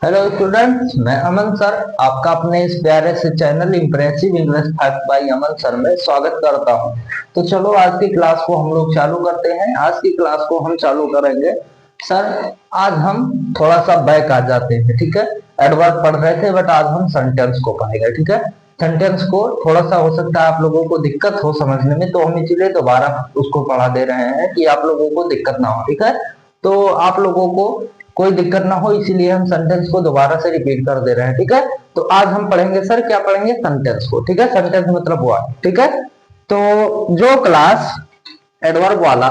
Hello students, मैं अमन sir आपका अपने इस प्यारे से channel impressive English fact bye अमन सर में स्वागत करता हूं। तो चलो आज की क्लास को हम लोग चालू करते हैं। आज की क्लास को हम चालू करेंगे सर। आज हम थोड़ा सा बैक आ जाते हैं, ठीक है। एडवर्ब पढ़ रहे थे बट आज हम सेंटेंस को पढ़ेंगे, ठीक है। सेंटेंस को थोड़ा सा हो सकता है आप लोगों को दिक्कत हो समझने में, तो हम इसीलिए दोबारा उसको पढ़ा दे रहे हैं कि आप लोगों को दिक्कत ना हो, ठीक है। तो आप लोगों को कोई दिक्कत ना हो इसीलिए हम सेंटेंस को दोबारा से रिपीट कर दे रहे हैं, ठीक है। तो आज हम पढ़ेंगे सर, क्या पढ़ेंगे? सेंटेंस को, ठीक है। सेंटेंस मतलब वर्ड, ठीक है। तो जो क्लास एडवर्ब वाला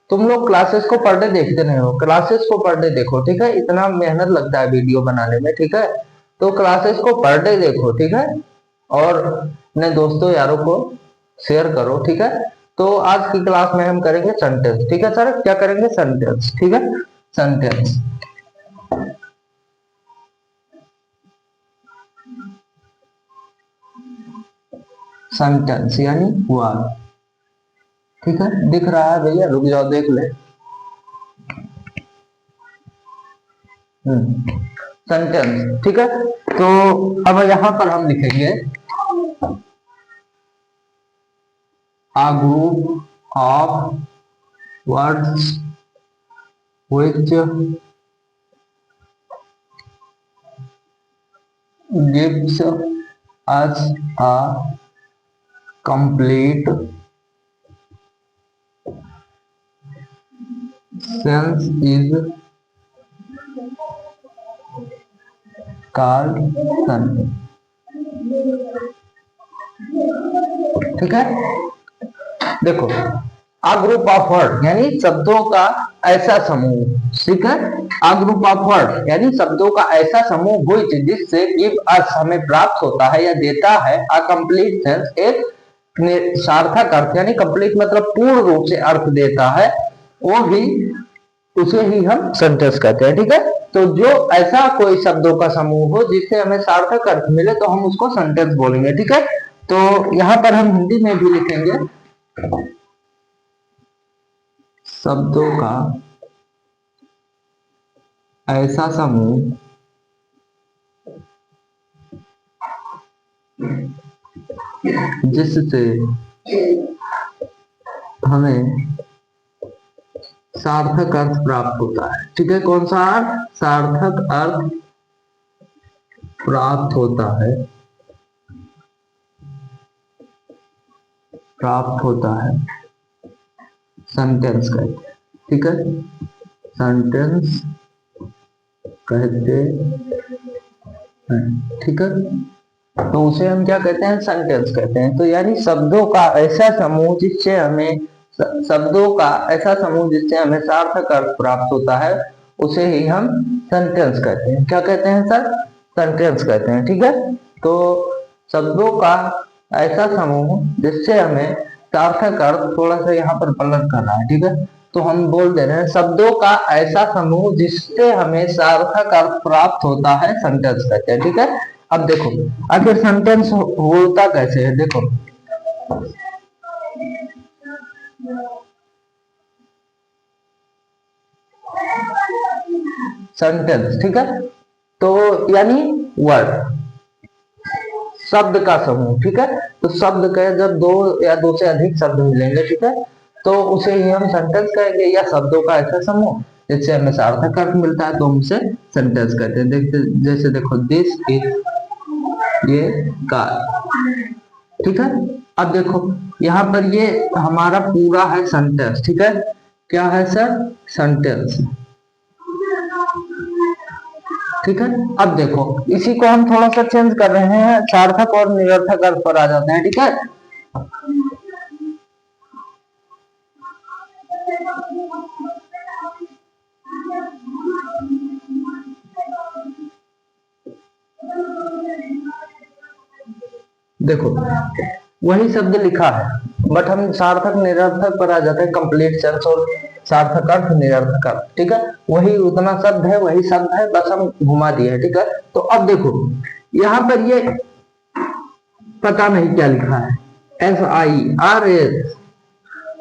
तुम लोग क्लासेस को पर डे देखते नहीं हो, क्लासेस को पर डे देखो, ठीक है। इतना मेहनत लगता है वीडियो बनाने में, ठीक है। तो क्लासेस को पर डे देखो, ठीक है। और अपने दोस्तों यारों को शेयर करो, ठीक है। तो आज की क्लास में हम करेंगे सेंटेंस, ठीक है सर। क्या करेंगे? सेंटेंस, ठीक है। सेंटेंस सेंटेंस यानी वर्ड, ठीक है। दिख रहा है भैया? रुक जाओ देख ले। सेंटेंस, ठीक है। तो अब यहां पर हम लिखेंगे a group of words which gives us a complete sense is called sentence, ठीक है। देखो, आ ग्रुप ऑफ वर्ड यानी शब्दों का ऐसा समूह, ठीक है। आ ग्रुप ऑफ वर्ड यानी शब्दों का ऐसा समूह व्हिच जिससे गिव अस हमें प्राप्त होता है या देता है अ कंप्लीट सेंस एक सार्थक अर्थ, यानी कंप्लीट मतलब पूर्ण रूप से अर्थ देता है, वो भी उसे ही हम सेंटेंस कहते हैं, ठीक है। तो जो ऐसा कोई शब्दों का समूह हो जिससे हमें सार्थक अर्थ मिले तो हम उसको सेंटेंस बोलेंगे, ठीक है। तो यहां पर हम हिंदी में भी लिखेंगे शब्दों का ऐसा समूह जिससे हमें सार्थक अर्थ प्राप्त होता है, ठीक है। कौन सा अर्थ? सार्थक अर्थ प्राप्त होता है, प्राप्त होता है, सेंटेंस कहते हैं, ठीक है। सेंटेंस कहते हैं, ठीक है। तो उसे हम क्या कहते हैं? सेंटेंस कहते हैं। तो यानी शब्दों का ऐसा समूह जिससे हमें सार्थक अर्थ प्राप्त होता है, उसे ही हम सेंटेंस कहते हैं। क्या कहते हैं सर? सेंटेंस कहते हैं, ठीक है। तो शब्दों का ऐसा समूह जिससे हमें सार्थक अर्थ, थोड़ा सा यहाँ पर पलट करना है, ठीक है। तो हम बोल दे रहे हैं शब्दों का ऐसा समूह जिससे हमें सार्थक अर्थ प्राप्त होता है, सेंटेंस कहते हैं, ठीक है। अब देखो आखिर सेंटेंस होता कैसे है, देखो। सेंटेंस, ठीक है। तो यानी वर्ड, शब्द का समूह, ठीक है। तो शब्द के जब दो या दो से अधिक शब्द मिलेंगे, ठीक है, तो उसे ही हम सेंटेंस कहेंगे, या शब्दों का ऐसा समूह जिससे हमें सार्थक अर्थ मिलता है तो हम उसे सेंटेंस कहते हैं। देखते जैसे देखो, दिस इज, ये कार, ठीक है। अब देखो यहाँ पर ये हमारा पूरा है सेंटेंस, ठीक है। क्या है सर? सेंटेंस, ठीक है। अब देखो इसी को हम थोड़ा सा चेंज कर रहे हैं, सार्थक और निरर्थक अर्थ पर आ जाते हैं, ठीक है। देखो वही शब्द लिखा है बट हम सार्थक निरर्थक पर आ जाते हैं, कंप्लीट सेंस और सार्थक अर्थ, निरर्थक अर्थ, ठीक है। वही उतना शब्द है, वही शब्द है, बस हम घुमा दिए हैं, ठीक है। तो अब देखो यहाँ पर ये पता नहीं क्या लिखा है, SIRS,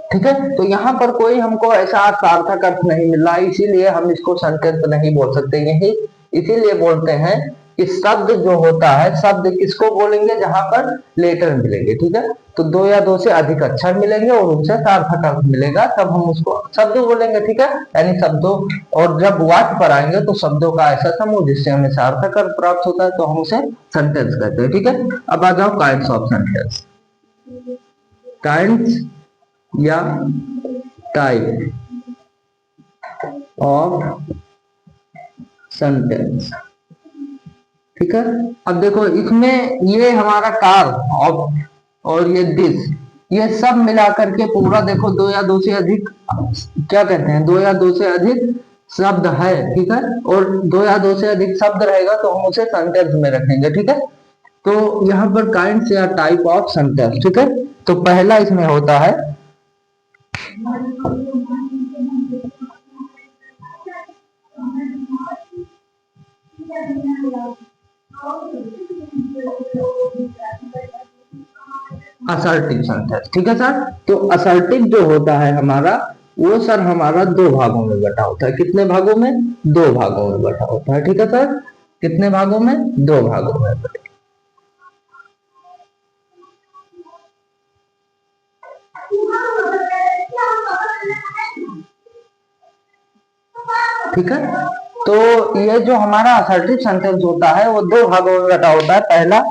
ठीक है। तो यहाँ पर कोई हमको ऐसा सार्थक अर्थ नहीं मिल रहा, इसीलिए हम इसको सेंटेंस नहीं बोल सकते। यही इसीलिए बोलते हैं कि शब्द जो होता है, शब्द किसको बोलेंगे जहां पर लेटर मिलेंगे, ठीक है। तो दो या दो से अधिक अक्षर मिलेंगे और उनसे सार्थक अर्थ मिलेगा, तब हम उसको शब्द बोलेंगे, ठीक है। यानी शब्दों, और जब वाक्य पर आएंगे तो शब्दों का ऐसा समूह जिससे हमें सार्थक अर्थ प्राप्त होता है, तो हम उसे सेंटेंस कहते हैं, ठीक है। अब आ जाओ काइंड्स ऑफ सेंटेंस। काइंड्स या टाइप ऑफ सेंटेंस, ठीक है। अब देखो इसमें ये हमारा कार और ये दिस, ये सब मिला करके पूरा देखो दो या दो से अधिक, क्या कहते हैं, दो या दो से अधिक शब्द है, ठीक है। और दो या दो से अधिक शब्द रहेगा तो हम उसे सेंटेंस में रखेंगे, ठीक है। तो यहाँ पर काइंड्स या टाइप ऑफ सेंटेंस, ठीक है। तो पहला इसमें होता है असर्टिव सेंटेंस, ठीक है सर। तो असर्टिव जो होता है हमारा, वो सर हमारा दो भागों में बटा होता है। कितने भागों में? दो भागों में बटा होता है, ठीक है सर। कितने भागों में? दो भागों में, ठीक है। तो ये जो हमारा असर्टिव सेंटेंस होता है वो दो भागों में बटा होता है। पहला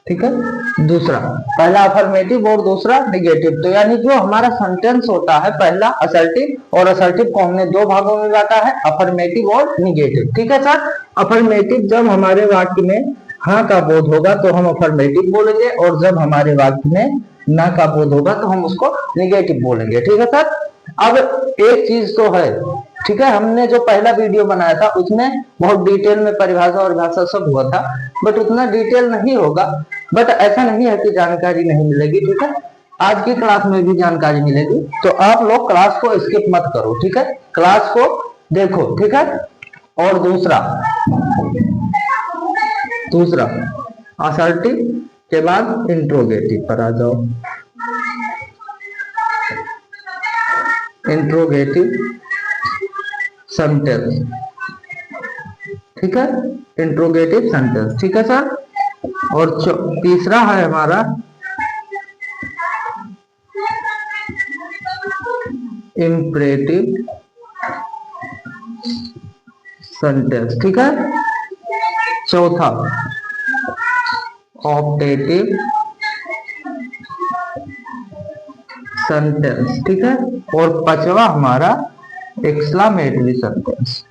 ठीक है, दूसरा, पहला अफर्मेटिव और दूसरा निगेटिव। तो यानी जो हमारा सेंटेंस होता है पहला असर्टिव, और असर्टिव को हमने दो भागों में बांटा है, अफर्मेटिव और निगेटिव, ठीक है सर। अफर्मेटिव जब हमारे वाक्य में हाँ का बोध होगा तो हम अफर्मेटिव बोलेंगे, और जब हमारे वाक्य में ना का बोध होगा तो हम उसको निगेटिव बोलेंगे, ठीक है सर। अब एक चीज तो है, ठीक है, हमने जो पहला वीडियो बनाया था उसमें बहुत डिटेल में परिभाषा और भाषा सब हुआ था, बट उतना डिटेल नहीं होगा। बट ऐसा नहीं है कि जानकारी नहीं मिलेगी, ठीक है। आज की क्लास में भी जानकारी मिलेगी, तो आप लोग क्लास को स्किप मत करो, ठीक है, क्लास को देखो, ठीक है। और दूसरा असर्टिव के बाद इंट्रोगेटिव पर आ जाओ। इंट्रोगेटिव सेंटेंस, ठीक है, इंट्रोगेटिव सेंटेंस, ठीक है सर। और तीसरा है हमारा इंपरेटिव सेंटेंस, ठीक है। चौथा ऑप्टेटिव सेंटेंस, ठीक है। और पांचवा हमारा एक्सक्लेमेटरी सेंटेंस,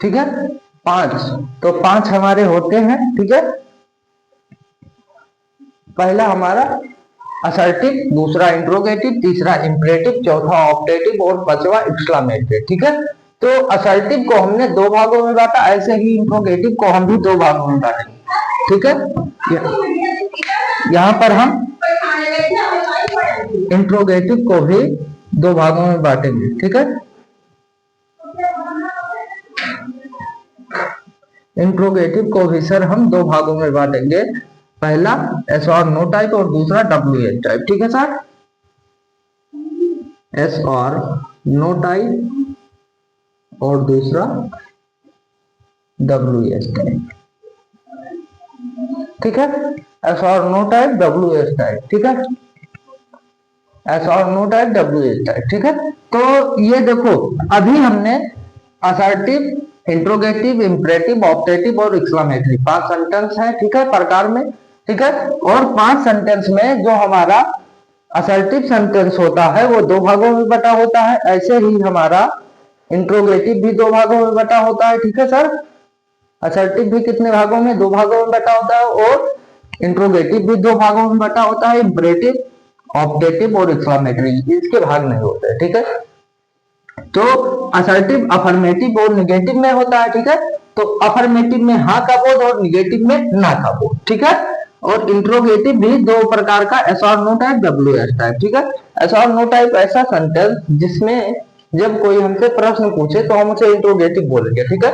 ठीक है। पांच, तो पांच हमारे होते हैं, ठीक है। पहला हमारा असर्टिव, दूसरा इंट्रोगेटिव, तीसरा इंपरेटिव, चौथा ऑप्टेटिव और पांचवा एक्सक्लेमेटरी, ठीक है। तो असर्टिव को हमने दो भागों में बांटा, ऐसे ही इंट्रोगेटिव को हम भी दो भागों में बांटेंगे, ठीक है। यहाँ पर हम इंट्रोगेटिव को भी दो भागों में बांटेंगे, ठीक है। इंट्रोगेटिव को भी सर हम दो भागों में बांटेंगे, पहला एस और नो टाइप और दूसरा डब्ल्यू एच टाइप, ठीक है सर। एस और नो टाइप और दूसरा डब्ल्यू एच टाइप, ठीक है। एस और no type, W H type, ठीक है। एस और no type, W H type, ठीक है। तो ये देखो अभी हमने असर्टिव, इंट्रोगेटिव, इंपरेटिव, ऑप्टेटिव और एक्सक्लेमेटरी पांच सेंटेंस है, ठीक है, प्रकार में, ठीक है। और पांच सेंटेंस में जो हमारा असर्टिव सेंटेंस होता है वो दो भागों में बटा होता है, ऐसे ही हमारा इंट्रोगेटिव भी दो भागों में बटा होता है, ठीक है सर। असर्टिव भी कितने भागों में? दो भागों में बटा होता है, और इंट्रोगेटिव भी दो भागों में बटा होता है, इंपरेटिव, ऑप्टेटिव और एक्सक्लेमेटरी इसके भाग नहीं होते, ठीक है। तो असर्टिव अफर्मेटिव और निगेटिव में होता है, ठीक है। तो अफर्मेटिव में हाँ का बोध और निगेटिव में ना का बोध, ठीक है। और इंट्रोगेटिव भी दो प्रकार का, एस और no type, W S type, ठीक है। एस और नो टाइप ऐसा सेंटेंस जिसमें जब कोई हमसे प्रश्न पूछे तो हम उसे इंट्रोगेटिव बोलेंगे, ठीक है।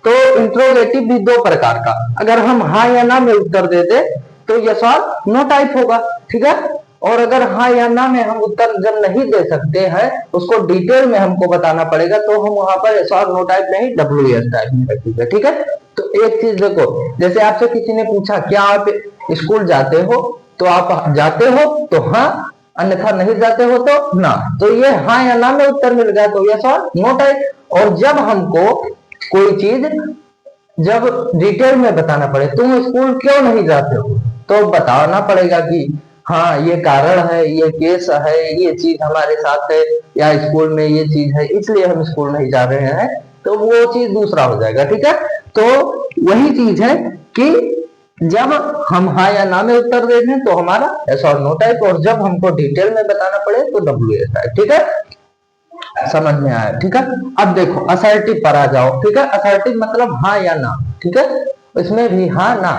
तो इंट्रोगेटिव भी दो प्रकार का, अगर हम हाँ या ना में उत्तर दे दे तो यस और नो टाइप होगा, ठीक है। और अगर हाँ या ना में हम उत्तर जब नहीं दे सकते हैं, उसको डिटेल में हमको बताना पड़ेगा, तो हम वहां पर एस और नो टाइप नहीं डब्ल्यू एस टाइप में रखेंगे, ठीक है। तो एक चीज देखो, जैसे आपसे किसी ने पूछा क्या आप स्कूल जाते हो, तो आप जाते हो तो हाँ, अन्यथा नहीं जाते हो तो ना। तो ये हाँ या ना में उत्तर मिल गया, तो यस और नो टाइप। और जब हमको कोई चीज जब डिटेल में बताना पड़े, तुम स्कूल क्यों नहीं जाते हो, तो बताना पड़ेगा कि हाँ ये कारण है, ये केस है, ये चीज हमारे साथ है, या स्कूल में ये चीज है इसलिए हम स्कूल नहीं जा रहे हैं, तो वो चीज दूसरा हो जाएगा, ठीक है। तो वही चीज है कि जब हम हाँ या ना में उत्तर दे दें तो हमारा एस और नो टाइप, और जब हमको डिटेल में बताना पड़े तो डब्ल्यू एस टाइप, ठीक है। समझ में आया, ठीक है। अब देखो असर्टिव पर आ जाओ, ठीक है। असर्टिव मतलब हाँ या ना, ठीक है। इसमें भी हाँ ना,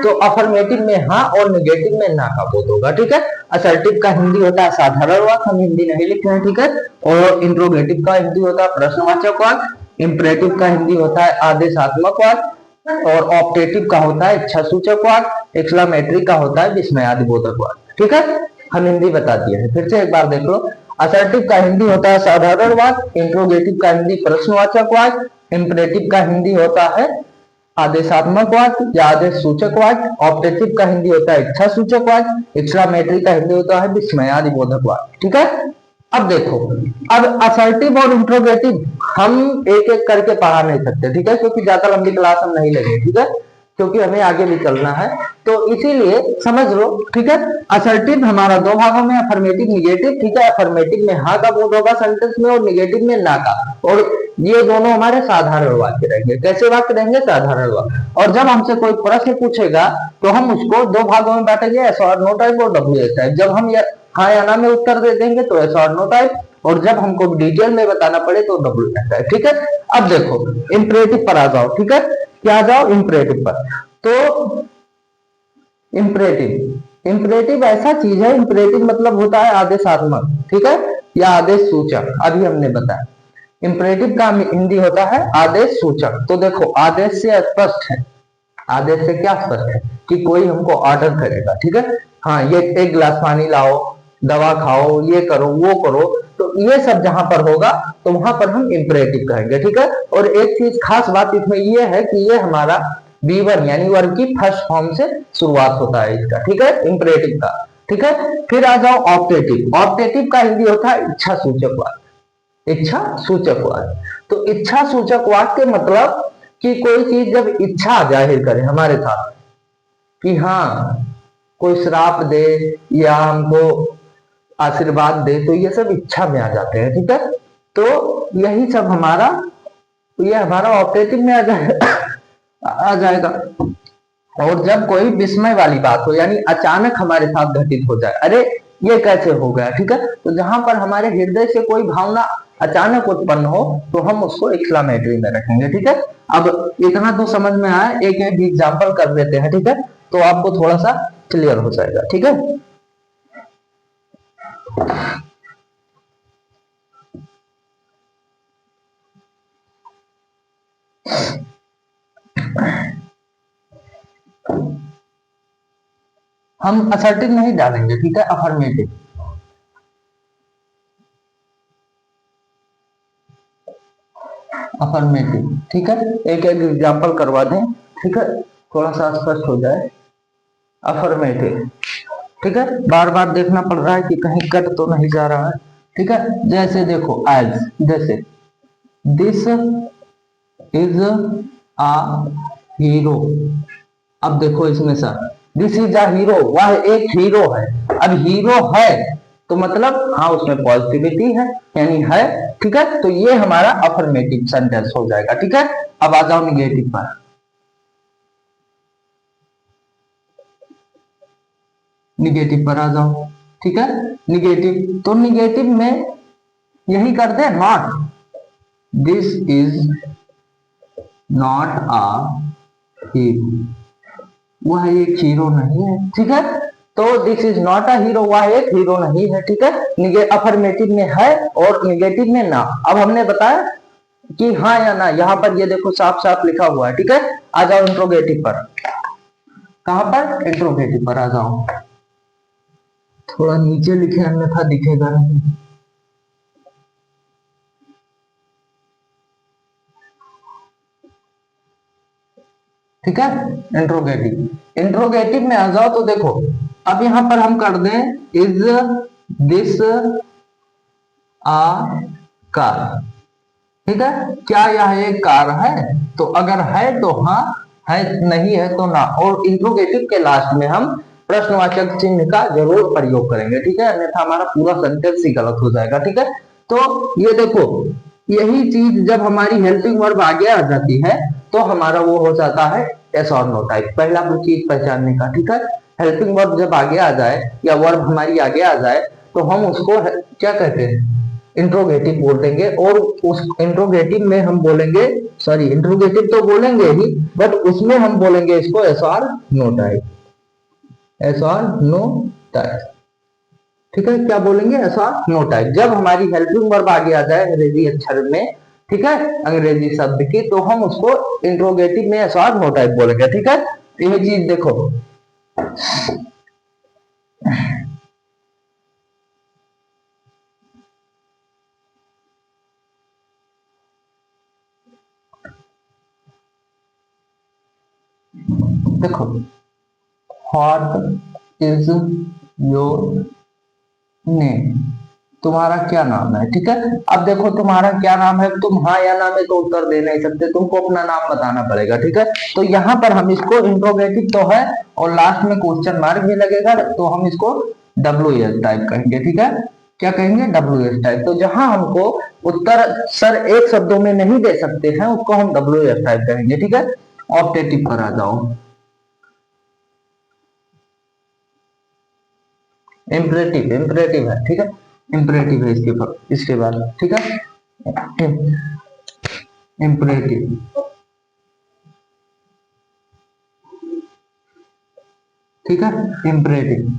तो अफर्मेटिव में हाँ और निगेटिव में ना का बोध होगा, ठीक है। असर्टिव का हिंदी होता है साधारण वाक्य, हम हिंदी नहीं लिखते हैं, ठीक है। और इंट्रोगेटिव का हिंदी होता है प्रश्नवाचक वाक्य, इंपरेटिव का हिंदी होता है आदेशात्मक वाक्य, और ऑप्टेटिव का होता है इच्छा सूचक वाक्य, एक्सक्लेमेटरी का होता है विस्मयादि बोधक वाक्य, ठीक है। हम हिंदी बता दिए हैं, फिर से एक बार देख लो। असर्टिव का हिंदी होता है साधारण वाक्य, इंट्रोगेटिव का हिंदी प्रश्नवाचक वाक्य, इंपरेटिव का हिंदी होता है आदेशात्मक वाक्य या आदेश सूचक वाक्य, ऑप्टेटिव का हिंदी होता है इच्छा सूचक वाक्य, एक्सक्लेमेटरी का हिंदी होता है विस्मयादि बोधक वाक्य, ठीक है। अब देखो, अब असर्टिव और इंट्रोगेटिव हम एक एक करके पढ़ा नहीं सकते, ठीक है, क्योंकि ज्यादा लंबी क्लास हम नहीं लेंगे, ठीक है, क्योंकि हमें आगे भी चलना है, तो इसीलिए समझ लो, ठीक है। असर्टिव हमारा दो भागों में, अफर्मेटिव निगेटिव, ठीक है। अफर्मेटिव में हाँ का बोध होगा सेंटेंस में, और निगेटिव में ना का, और ये दोनों हमारे साधारण वाक्य रहेंगे। कैसे वाक्य रहेंगे? साधारण वाक्य। और जब हमसे कोई प्रश्न पूछेगा तो हम उसको दो भागों में बांटेंगे, एस और नो टाइप और डब्ल्यू एस टाइप। जब हम हाँ या ना में उत्तर दे देंगे तो एस और नो टाइप, और जब हमको डिटेल में बताना पड़े तो डब्ल्यू एस टाइप, ठीक है। अब देखो इंपरेटिव पर आ जाओ, ठीक है। क्या आ जाओ? इंपरेटिव पर। तो इंपरेटिव, इंपरेटिव ऐसा चीज है, इंपरेटिव मतलब होता है आदेशात्मक, ठीक है, या आदेश सूचक। अभी हमने बताया इंपरेटिव का हिंदी होता है आदेश सूचक। तो देखो आदेश से स्पष्ट है, आदेश से क्या स्पष्ट है कि कोई हमको ऑर्डर करेगा, ठीक है। हाँ, ये एक गिलास पानी लाओ, दवा खाओ, ये करो, वो करो, तो ये सब जहां पर होगा तो वहां पर हम इंपरेटिव कहेंगे, ठीक है। और एक चीज खास बात इसमें ये है कि ये हमारा V1 यानी वर्ग की फर्स्ट फॉर्म से शुरुआत होता है इसका, ठीक है, इंपरेटिव का, ठीक है। फिर आ जाओ ऑप्टेटिव। ऑप्टेटिव का हिंदी होता है इच्छा सूचक वाक्य, इच्छा सूचक वाक्य। तो इच्छा सूचक वाक्य मतलब कि कोई चीज जब इच्छा जाहिर करे हमारे साथ कि हाँ कोई श्राप दे या हमको आशीर्वाद दे, तो ये सब इच्छा में आ जाते हैं, ठीक है। तो यही सब हमारा, ये हमारा ऑपरेटिव में आ जाएगा। और जब कोई विस्मय वाली बात हो, यानी अचानक हमारे साथ घटित हो जाए, अरे ये कैसे हो गया, ठीक है, तो जहां पर हमारे हृदय से कोई भावना अचानक उत्पन्न हो तो हम उसको एक्सक्लेमेटरी में रखेंगे, ठीक है। अब इतना तो समझ में आया, एक एक एग्जाम्पल कर देते हैं, ठीक है, तो आपको थोड़ा सा क्लियर हो जाएगा, ठीक है। हम असर्टिव नहीं डालेंगे, ठीक है, अफर्मेटिव। अफर्मेटिव, ठीक है, एक एक एग्जाम्पल करवा दें, ठीक है, थोड़ा सा स्पष्ट हो जाए। अफर्मेटिव, ठीक है, बार बार देखना पड़ रहा है कि कहीं कट तो नहीं जा रहा है, ठीक है। जैसे देखो एज, जैसे दिस इज आ हीरो। अब देखो इसमें sir, this is a hero, वह एक हीरो है। अब हीरो है तो मतलब हाँ उसमें पॉजिटिविटी है, यानी है, ठीक है। तो ये हमारा अफर्मेटिव सेंटेंस हो जाएगा, ठीक है। अब आ जाओ निगेटिव पर। निगेटिव पर आ जाओ, ठीक है। निगेटिव, तो निगेटिव में यही करते हैं, not, this is not a hero, वह एक हीरो नहीं है, ठीक है। तो this is not a hero, वह एक हीरो नहीं है, ठीक है। अफर्मेटिव में है और निगेटिव में ना। अब हमने बताया कि हाँ या ना, यहाँ पर ये देखो साफ साफ लिखा हुआ है, ठीक है। आ जाओ इंट्रोगेटिव पर, कहां पर, इंट्रोगेटिव पर आ जाओ। थोड़ा नीचे लिखे अन्यथा दिखेगा नहीं। ठीक है, इंट्रोगेटिव, इंट्रोगेटिव में आ जाओ तो देखो, अब यहां पर हम कर दें इज दिस आ कार, ठीक है। क्या यह एक कार है, तो अगर है तो हाँ, है नहीं है तो ना। और इंट्रोगेटिव के लास्ट में हम प्रश्नवाचक चिन्ह का जरूर प्रयोग करेंगे, ठीक है, अन्यथा हमारा पूरा सेंटेंस ही गलत हो जाएगा, ठीक है। तो ये देखो, यही चीज जब हमारी हेल्पिंग वर्ब आगे आ जाती है तो हमारा वो हो जाता है यस और नो टाइप, पहला चीज पहचानने का, ठीक है। हेल्पिंग वर्ब जब आगे आ जाए या वर्ब हमारी आगे आ जाए तो हम उसको क्या कहते हैं, इंट्रोगेटिव बोल देंगे। और उस इंट्रोगेटिव में हम बोलेंगे, सॉरी इंट्रोगेटिव तो बोलेंगे ही, बट उसमें हम बोलेंगे इसको एस और नो टाइप, एस और नो टाइप, ठीक है। क्या बोलेंगे, एस और नो टाइप। जब हमारी हेल्पिंग वर्ब आगे आ जाए अंग्रेजी अक्षर में, ठीक है, अंग्रेजी शब्द की, तो हम उसको इंट्रोगेटिव में एस और नो टाइप बोलेंगे, ठीक है। यह चीज देखो, देखो व्हाट इज योर नेम, तुम्हारा क्या नाम है, ठीक है। अब देखो तुम्हारा क्या नाम है, तुम हाँ या ना में तो उत्तर दे नहीं सकते, तुमको अपना नाम बताना पड़ेगा, ठीक है। तो यहाँ पर हम इसको इंट्रोगेटिव तो है और लास्ट में क्वेश्चन मार्क भी लगेगा, तो हम इसको WS टाइप कहेंगे, ठीक है। क्या कहेंगे, WS टाइप। तो जहां हमको उत्तर सर एक शब्दों में नहीं दे सकते हैं उसको हम WS टाइप कहेंगे, ठीक है। ऑप्टेटिव पर आ जाओ, इम्परेटिव, इम्परेटिव है, ठीक है, इम्परेटिव है इसके बाद, ठीक है, इम्परेटिव, ठीक है, इम्परेटिव।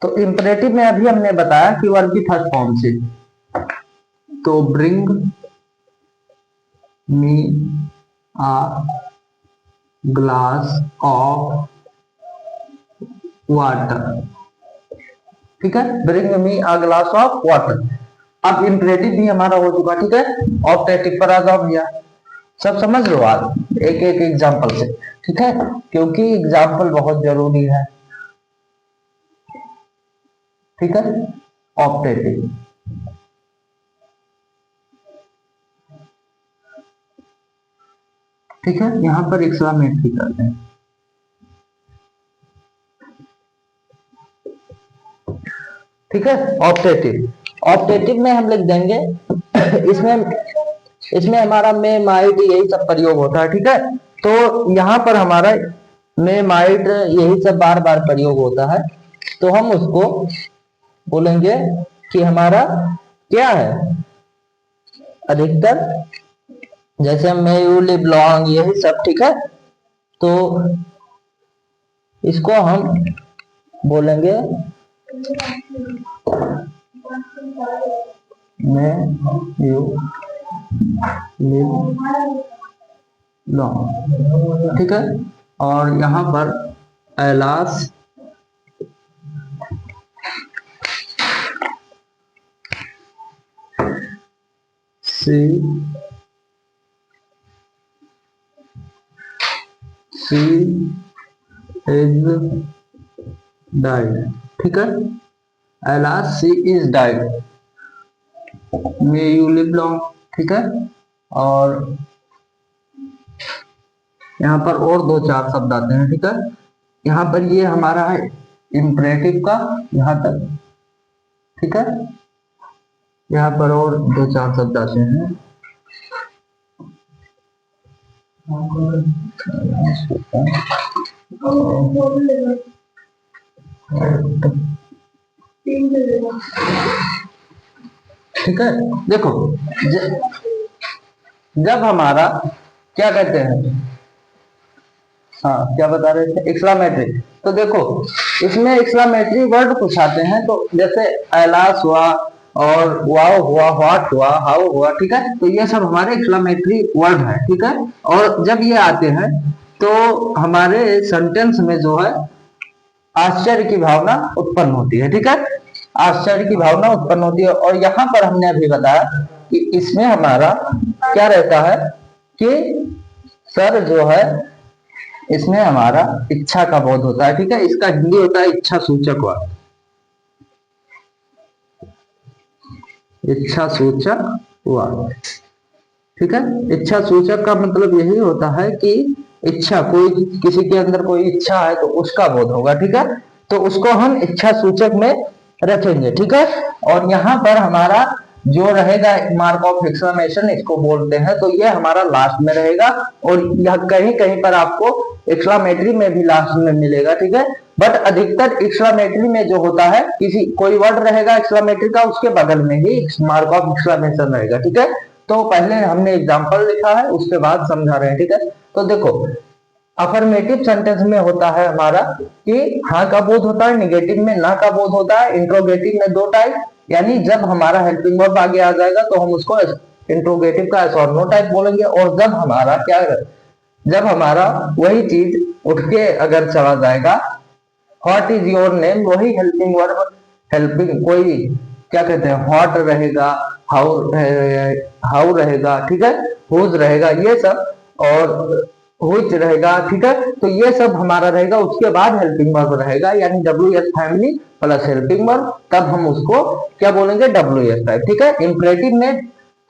तो इम्परेटिव में अभी हमने बताया कि वर्ब की फर्स्ट फॉर्म से, तो bring me a glass of water, ठीक है, bring me a glass of water. अब इम्परेटिव भी हमारा हो चुका, ठीक है। ऑप्टेटिव पर आ जाओ भैया, सब समझ लो आज एक एक एग्जाम्पल से, ठीक है, क्योंकि एग्जाम्पल बहुत जरूरी है, ठीक है। ऑप्टेटिव, ठीक है, यहां पर एक्सक्लामेटरी करते हैं, ठीक है। ऑप्टेटिव, ऑप्टेटिव में हम लिख देंगे इसमें इसमें हमारा मे माइट यही सब प्रयोग होता है, ठीक है। तो यहाँ पर हमारा मे माइट यही सब बार बार प्रयोग होता है, तो हम उसको बोलेंगे कि हमारा क्या है, अधिकतर, जैसे मे यू लिव लॉन्ग यही सब, ठीक है। तो इसको हम बोलेंगे मे यू लिव लॉन्ग, ठीक है। और यहाँ पर एलास सी इज डाइड, ठीक है, alas she is died, may you live long, ठीक है। और यहाँ पर और दो चार शब्द आते हैं, ठीक है। यहाँ पर ये हमारा है इम्परेटिव का यहाँ तक, ठीक है। यहाँ पर और दो चार शब्द आते हैं, ठीक है। देखो जब हमारा क्या कहते हैं? हाँ, क्या बता रहे थे? एक्सक्लामेटरी। तो देखो, इसमें एक्सक्लामेटरी वर्ड कुछ आते हैं, तो जैसे एलास हुआ, और वाओ हुआ, व्हाट हुआ, हाउ हुआ, ठीक है। तो ये सब हमारे एक्सक्लामेटरी वर्ड है, ठीक है। और जब ये आते हैं तो हमारे सेंटेंस में जो है आश्चर्य की भावना उत्पन्न होती है, ठीक है। आश्चर्य की भावना उत्पन्न होती है। और यहाँ पर हमने अभी बताया कि इसमें हमारा क्या रहता है कि सर जो है, इसमें हमारा इच्छा का बोध होता है, ठीक है। इसका हिंदी होता है इच्छा सूचक वाक्य। इच्छा सूचक वाक्य, ठीक है। इच्छा सूचक का मतलब यही होता है कि इच्छा, कोई किसी के अंदर कोई इच्छा है तो उसका बोध होगा, ठीक है। तो उसको हम इच्छा सूचक में रखेंगे, ठीक है। और यहाँ पर हमारा जो रहेगा मार्क ऑफ एक्सक्लेमेशन, इसको बोलते हैं, तो ये हमारा लास्ट में रहेगा। और यह कहीं कहीं पर आपको एक्सक्लेमेटरी में भी लास्ट में मिलेगा, ठीक है। बट अधिकतर एक्सक्लेमेटरी में जो होता है, किसी कोई वर्ड रहेगा एक्सक्लेमेटरी का, उसके बगल में ही मार्क ऑफ एक्सक्लेमेशन रहेगा, ठीक है। तो पहले हमने एग्जांपल लिखा है, उसके बाद समझा रहे हैं, ठीक है। तो देखो, अफर्मेटिव सेंटेंस में होता है हमारा कि हाँ का बोध होता है, निगेटिव में ना का बोध होता है, इंट्रोगेटिव में दो टाइप, यानी जब हमारा हेल्पिंग वर्ब आगे आ जाएगा तो हम उसको इंट्रोगेटिव का एस और नो टाइप बोलेंगे। और जब हमारा क्या, जब हमारा वही चीज उठ के अगर चला जाएगा, व्हाट इज योर नेम, वही हेल्पिंग वर्ब, हेल्पिंग कोई क्या कहते हैं, व्हाट रहेगा, हाउ रहेगा, ठीक है, हुज रहेगा, ये सब, और व्हिच रहेगा, ठीक है। तो ये सब हमारा रहेगा, उसके बाद हेल्पिंग वर्ब रहेगा, यानी WS family plus helping verb, तब हम उसको क्या बोलेंगे, WS टाइप, ठीक है। इंपरेटिव में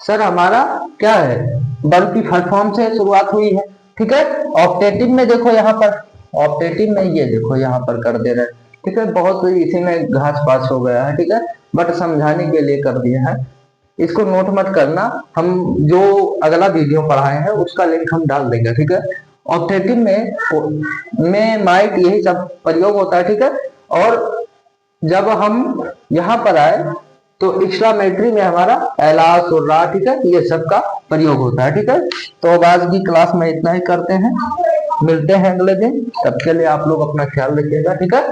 सर हमारा क्या है, वर्ब की फर्स्ट फॉर्म से शुरुआत हुई है, ठीक है। ऑप्टेटिव में देखो यहाँ पर, ऑप्टेटिव में ये देखो यहाँ पर कर दे रहे हैं, ठीक है। बहुत इसी में घास पास हो गया है, ठीक है, बट समझाने के लिए कर दिए हैं। इसको नोट मत करना, हम जो अगला वीडियो पढ़ाए हैं उसका लिंक हम डाल देंगे, ठीक है। ऑप्टेटिव में माइट यही सब प्रयोग होता है, ठीक है। और जब हम यहाँ पर आए तो एक्सक्लेमेटरी में हमारा एलास और रा, ठीक है, ये सब का प्रयोग होता है, ठीक है। तो अब आज की क्लास में इतना ही करते हैं, मिलते हैं अगले दिन, तब के लिए आप लोग अपना ख्याल रखिएगा, ठीक है।